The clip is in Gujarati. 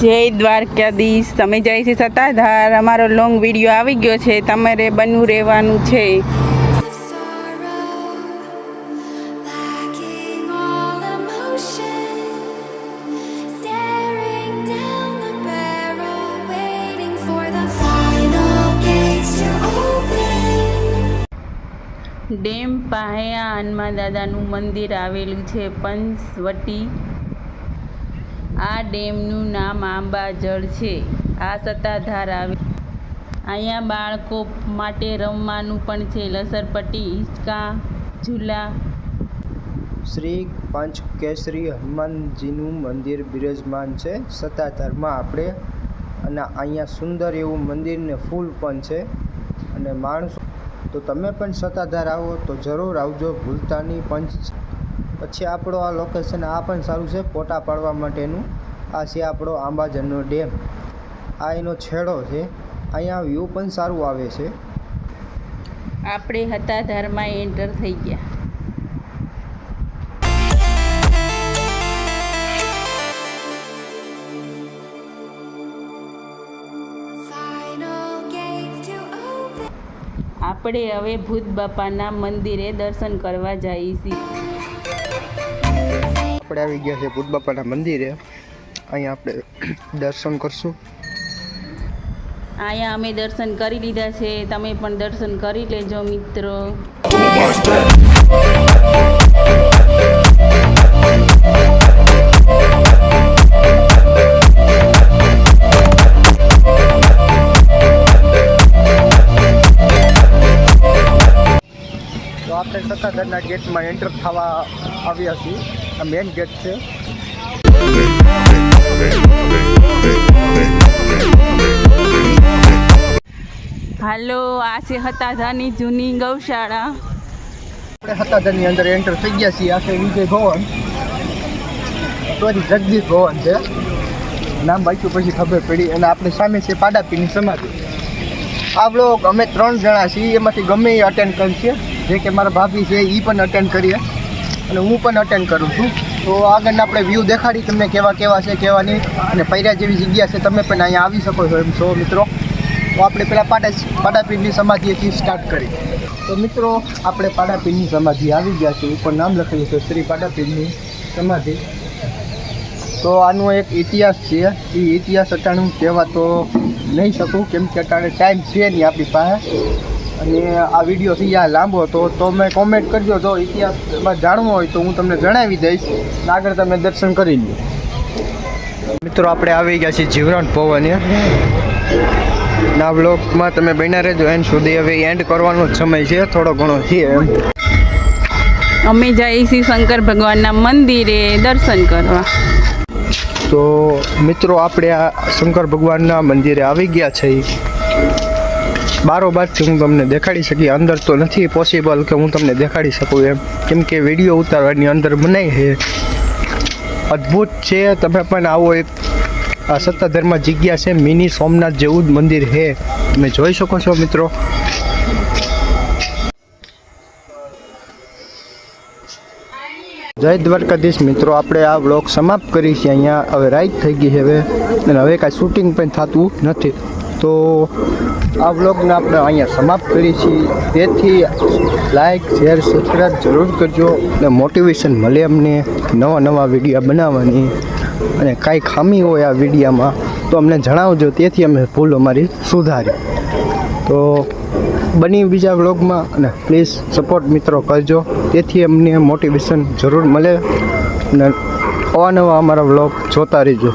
જય દ્વારકાધીશ. તમે જાય છે સત્તાધાર. અમારો લોંગ વિડીયો આવી ગયો છે, તમારે બનવું રહેવાનું છે. ડેમ પાસે હનુમાન દાદાનું મંદિર આવેલું છે, પંચવટી. આ ડેમનું નામ આંબાજળ છે. આ સત્તાધાર આવે. અહીંયા બાળકો માટે રમવાનું પણ છે, લસરપટ્ટી, હિંચકા, ઝૂલા. શ્રી પંચકેસરી હનુમાનજીનું મંદિર બિરાજમાન છે સત્તાધારમાં આપણે. અને અહીંયા સુંદર એવું મંદિર ને ફૂલ પણ છે. અને માણસો તો તમે પણ સત્તાધાર આવો તો જરૂર આવજો, ભૂલતા નહીં. પછી આપણો આ લોકેશન આ પણ સારું છે ફોટા પાડવા માટેનું. આ છે આપણો આંબાજળનો ડેમ. આ એનો છેડો છે. અહીંયા વ્યૂ પણ સારું આવે છે. આપણે સત્તાધારમાં એન્ટર થઈ ગયા. આપણે હવે ભૂત બાપાના મંદિરે દર્શન કરવા જઈએ છીએ. આપણે આવી ગયા છે ભૂત બાપાના મંદિરે. અહીંયા આપણે દર્શન કરશું. અહીંયા અમે દર્શન કરી લીધા છે, તમે પણ દર્શન કરી લેજો મિત્રો. તો આપણે સત્તાધારના ગેટમાં એન્ટર થવા આવ્યા છીએ. આ મેઇન ગેટ છે. હાલો, આ છે સત્તાધારની જૂની ગૌશાળા. આપણે સત્તાધારની અંદર એન્ટર થઈ ગયા છીએ. આ છે વિજય ભવન, સોરી જગદીશ ભવન છે નામ, બાકી પછી ખબર પડી. અને આપણે સામે છે પાડાપીરની સમાધિ. આ બ્લોગ અમે 3 જણા છીએ, એમાંથી ગમે એ અટેન્ડ કરીએ. જે કે મારા ભાભી છે એ પણ અટેન્ડ કરીએ અને હું પણ અટેન્ડ કરું છું. તો આગળના આપણે વ્યૂ દેખાડી તમને કેવા કેવા છે કેવા નહીં. અને પૈરા જેવી જગ્યા છે, તમે પણ અહીંયા આવી શકો છો એમ છો મિત્રો. તો આપણે પહેલાં પાડાપીરની સમાધિથી સ્ટાર્ટ કરી. તો મિત્રો આપણે પાડાપીરની સમાધિ આવી ગયા છે. ઉપર નામ લખેલું છે શ્રી પાડાપીરની સમાધિ. તો આનો એક ઇતિહાસ છે. એ ઇતિહાસ અટાણું કહેવા તો નહીં શકું, કેમ કે અટાણે ટાઈમ છે નહીં આપણી પાસે. અને આ વિડીયો થઈ જાય લાંબો તો તમે કોમેન્ટ કરજો. જો ઇતિહાસમાં જાણવો હોય તો હું તમને જણાવી દઈશ. આગળ તમે દર્શન કરી લો. મિત્રો આપણે આવી ગયા છીએ જીવરાણ ભવને. ના બ્લોગમાં તમે બન્યા રહેજો એન્ડ સુધી. હવે એન્ડ કરવાનો જ સમય છે, થોડો ઘણો છે એમ. અમે જઈએ છીએ શંકર ભગવાનના મંદિરે દર્શન કરવા. તો મિત્રો આપણે આ શંકર ભગવાનના મંદિરે આવી ગયા છે. બારોબારથી હું તમને દેખાડી શકી, અંદર તો નથી પોસિબલ કે હું તમને દેખાડી શકું એમ, કેમ કે વિડીયો ઉતારવાની અંદર બનાવી છે. અદ્ભુત છે. તમે પણ આવો. એક આ સત્તાધારમાં જગ્યા છે, મિની સોમનાથ જેવું જ મંદિર છે, તમે જોઈ શકો છો મિત્રો. જય દ્વારકાધીશ મિત્રો. આપણે આ વ્લોગ સમાપ્ત કરી છે અહીંયા. હવે રાઈટ થઈ ગઈ છે હવે, અને હવે કાંઈ શૂટિંગ પણ થતું નથી. તો આ વ્લોગને આપણે અહીંયા સમાપ્ત કરી છીએ. તેથી લાઈક શેર સબસ્ક્રાઈબ જરૂર કરજો. અને મોટિવેશન મળે અમને નવા વિડીયો બનાવવાની. અને કાંઈ ખામી હોય આ વિડીયામાં તો અમને જણાવજો, તેથી અમે ભૂલ અમારી સુધારી. તો બની બીજા વ્લોગમાં. અને પ્લીઝ સપોર્ટ મિત્રો કરજો, તેથી અમને મોટિવેશન જરૂર મળે. અને અવાનવા અમારા વ્લોગ જોતા રહેજો.